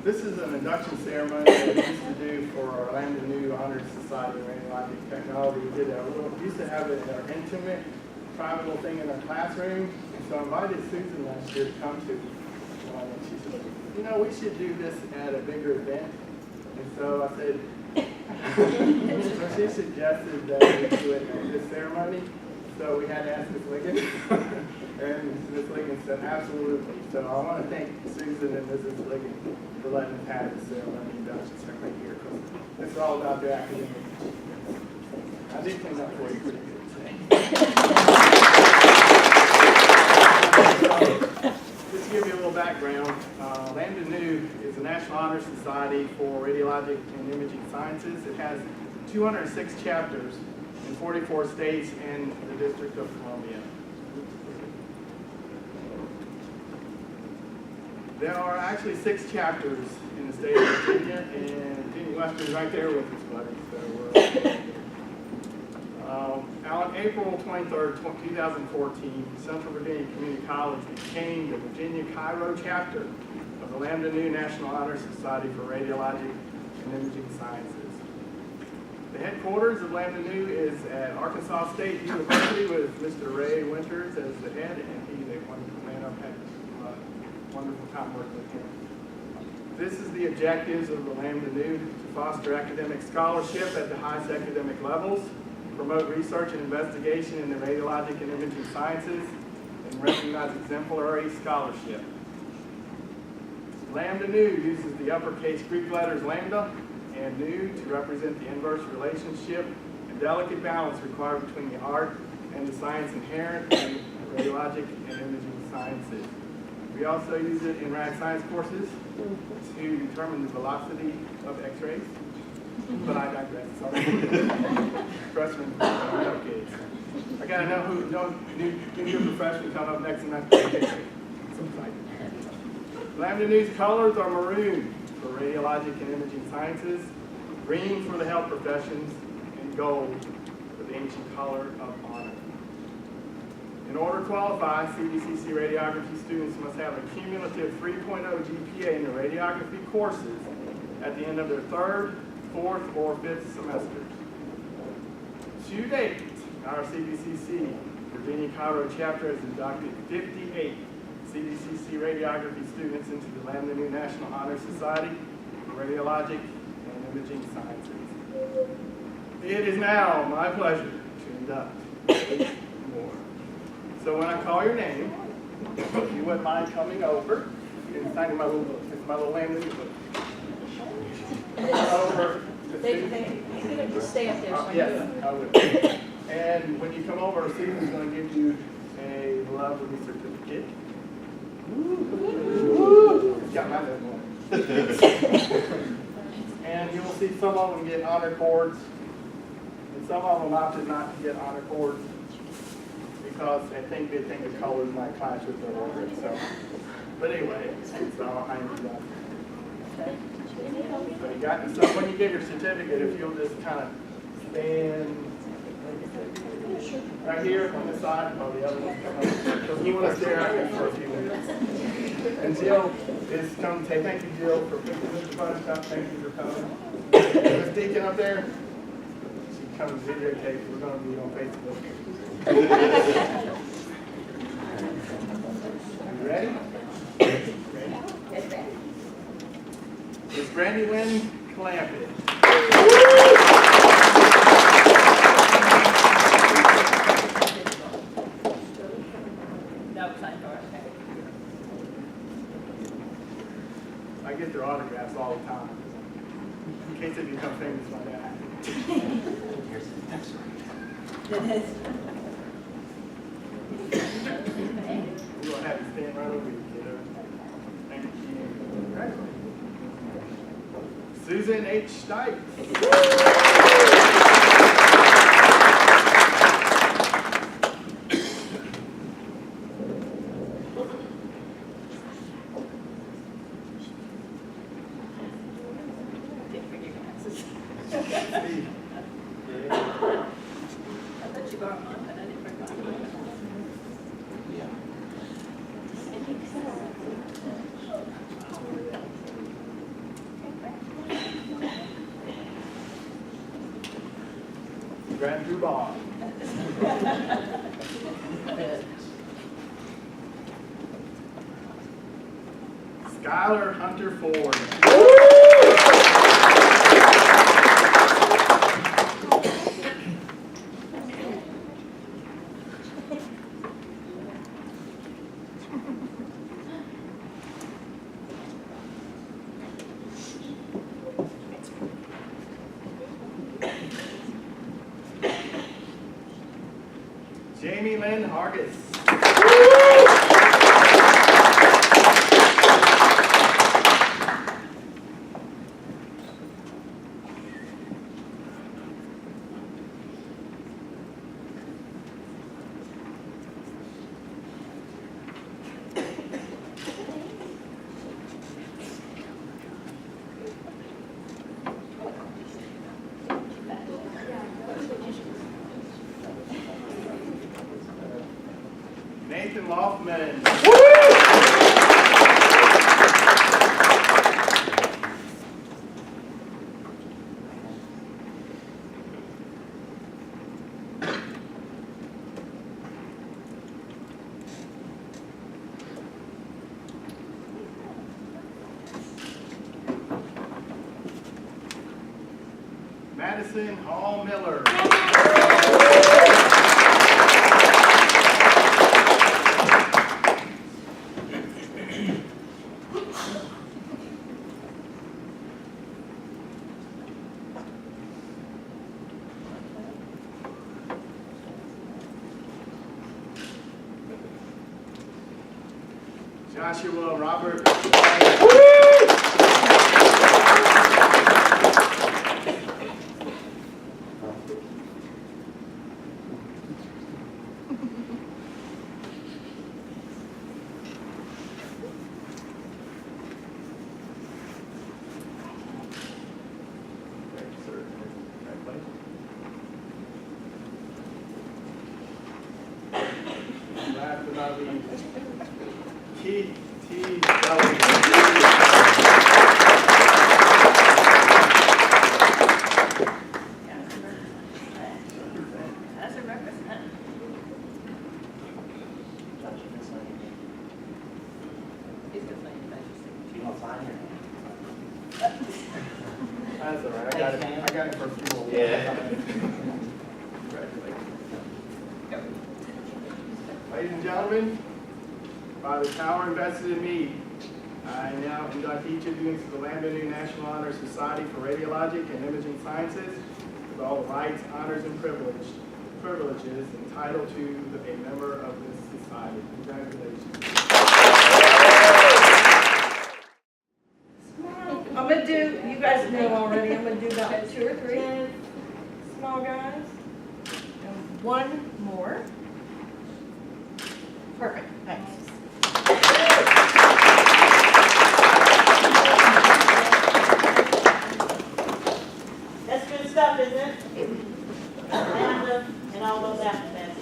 This is an induction ceremony that we used to do for our Land and New Honors Society of Radiologic Technology. We did we used to have it in our intimate, private little thing in our classroom. And so I invited Susan last year to come to. She said, you know, we should do this at a bigger event. And so I said, so she suggested that we do it at this ceremony. So we had to ask Ms. Ligon. And Ms. Ligon said, absolutely. So I want to thank Susan and Mrs. Ligon for letting us have this ceremony, induction ceremony here, because it's all about their academic achievements. I did clean up for you pretty good today. Just to give you a little background, Land and New is a National Honor Society for Radiologic and Imaging Sciences. It has 206 chapters in 44 states and the District of Columbia. There are actually 6 chapters in the state of Virginia, and Virginia Western is right there with us, buddy. So on April 23rd, 2014, Central Virginia Community College became the Virginia Cairo chapter of the Lambda Nu National Honor Society for Radiologic and Imaging Sciences. The headquarters of Lambda Nu is at Arkansas State University with Mr. Ray Winters as the head, and he's a wonderful man. I've had a wonderful time working with him. This is the objectives of the Lambda Nu: to foster academic scholarship at the highest academic levels, promote research and investigation in the radiologic and imaging sciences, and recognize exemplary scholarship. Lambda Nu uses the uppercase Greek letters lambda and nu to represent the inverse relationship and delicate balance required between the art and the science inherent in radiologic and imaging sciences. We also use it in RAD science courses to determine the velocity of x-rays. But I digress, sorry. Freshmen, okay. I gotta know who, new freshmen come up next semester. Lambda Nu's colors are maroon for radiologic and imaging sciences, green for the health professions, and gold for the ancient color of honor. In order to qualify, CVCC radiography students must have a cumulative 3.0 GPA in their radiography courses at the end of their 3rd, 4th, or 5th semesters. To date, our CVCC Virginia Cairo chapter has inducted 58 CVCC radiography students into the Lambda Nu National Honor Society for Radiologic and Imaging Sciences. It is now my pleasure to induct 8 more. So when I call your name, if you wouldn't mind coming over and signing my little book. It's my little Lambda Nu book. Over. You're gonna just stay up there. Yes, I will. And when you come over, Susan's going to give you a lovely certificate. Got my name on it. And you will see some of them get honor cords, and some of them opted not to get honor cords because they think the colors might clash with their order. So, but anyway, so I ended up. So you got, so when you get your certificate, if you'll just kind of stand right here on this side, or the other one, because you want to stare at me for a few minutes. And Jill is come to say thank you, Jill, for picking this fun stuff. Thank you for coming. Miss Deacon up there, she comes videotape. We're going to be on Facebook. You ready? It's Brandy Lynn Clampett. No, sign for it, okay. I get their autographs all the time. In case they become famous like that. We're going to have you stand right over here. Susan H. Stipe. Didn't bring your glasses. I thought you brought mine, but I didn't bring mine. Grand Dubon. Skylar Hunter Ford. Jamie Lynn Hargis. Nathan Loffman. Madison Hall Miller. Joshua Robert. Last but not least, Keith T. As a representative. He's gonna say anything. You don't sign your That's all right. I got it for a few more. Yeah. Congratulations. Ladies and gentlemen, by the power invested in me, I now induct each of you into the Lambeau National Honor Society for Radiologic and Imaging Sciences with all the rights, honors, and privileges entitled to a member of this society. Congratulations. I'm gonna do, you guys know already, I'm gonna do about 2 or 3 small guys. And one more. Perfect, thanks. That's good stuff, isn't it? And all those alphabets.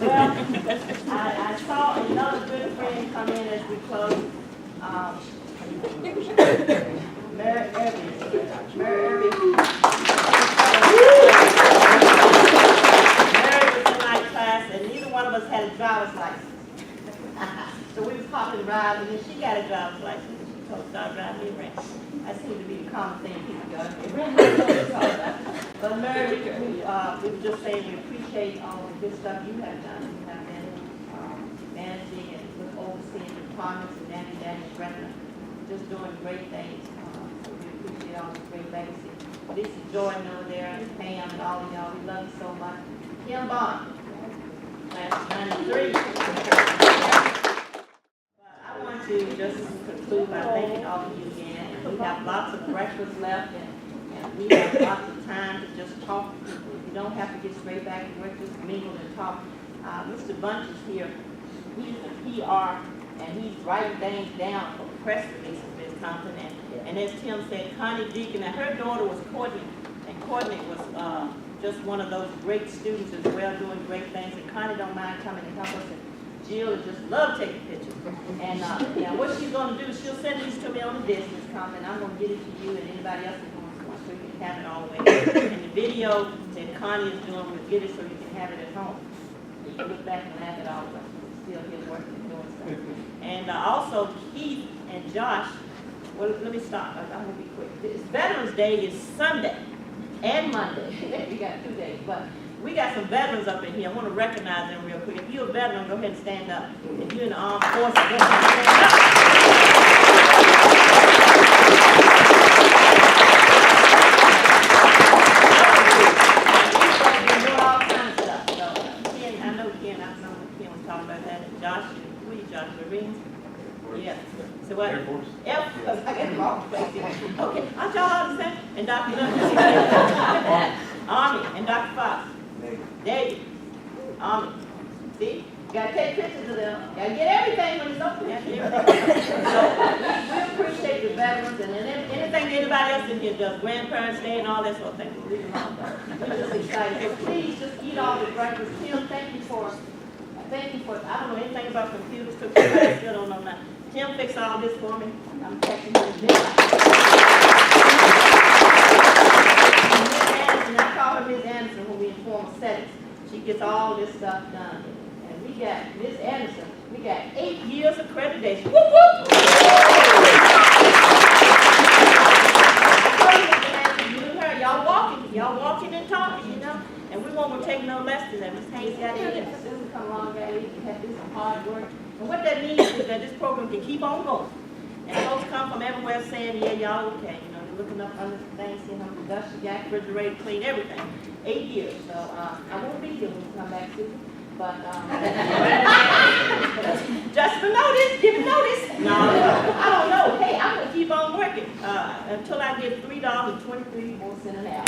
Well, I saw another good friend come in as we close. Mary Evans. Mary was in my class, and neither one of us had a driver's license. So we was popping rides, and then she got a driver's license. She told us to drive me around. That seemed to be the common thing people do. But Mary, we were just saying we appreciate all the good stuff you have done. You have been managing and overseeing departments and Danny Brennan, just doing great things. So we appreciate all the great legacy. Lisa Jordan over there, and Pam, and all of y'all, we love you so much. Kim Bond, class 93. I want to just conclude by thanking all of you again. and we have lots of breakfast left, and we have lots of time to just talk to people. You don't have to get straight back to work, just mingle and talk. Mr. Bunch is here. He's a PR, and he's writing things down for press releases, Ms. Compton. And as Tim said, Connie Deacon, and her daughter was Courtney, and Courtney was just one of those great students as well, doing great things. And Connie don't mind coming and help us. And Jill just love taking pictures. And now what she's going to do, she'll send these to me on the disc, Ms. Compton. I'm going to get it to you and anybody else who wants one, so you can have it all the way. And the video that Connie is doing, we'll get it so you can have it at home. You can look back and laugh at all of us. Still here working and doing stuff. And also Keith and Josh, well, let me stop. I'm going to be quick. This Veterans Day is Sunday and Monday. We got 2 days, but we got some veterans up in here. I want to recognize them real quick. If you're a veteran, go ahead and stand up. If you're in the armed forces, go ahead and stand up. We've been doing all kinds of stuff. So, Ken, I know Ken was talking about that. And Josh, who are you, Josh? Marines? Yeah. So what? Air Force. Air Force. I got the wrong place here. Okay, aren't y'all all the same? And Dr. Duncan. Army and Dr. Fox. Navy. Army. See? You gotta take pictures of them. Gotta get everything when it's open. So we appreciate the veterans and anything anybody else in here does, Grandparents' Day and all that sort of thing. We're just excited. So please just eat all the breakfast. Tim, thank you for, I don't know anything about computers, I still don't know nothing. Tim fixed all this for me. I'm texting him now. I call her Ms. Anderson when we in formal settings. She gets all this stuff done. And we got Ms. Anderson, we got 8 years accreditation. Whoop, whoop! You and her, y'all walking and talking, you know? And we won't take no less than that. Ms. Hayes got in there. Susan come along, got in, had to do some hard work. And what that means is that this program can keep on going. And folks come from everywhere saying, yeah, y'all okay. You know, they're looking up under the things, seeing how the dust, the gas, refrigerator, clean, everything. 8 years. So I won't be here when you come back, Susan. But just for notice, give it notice. No, I don't know. Hey, I'm going to keep on working until I get $3.23 more cents an hour.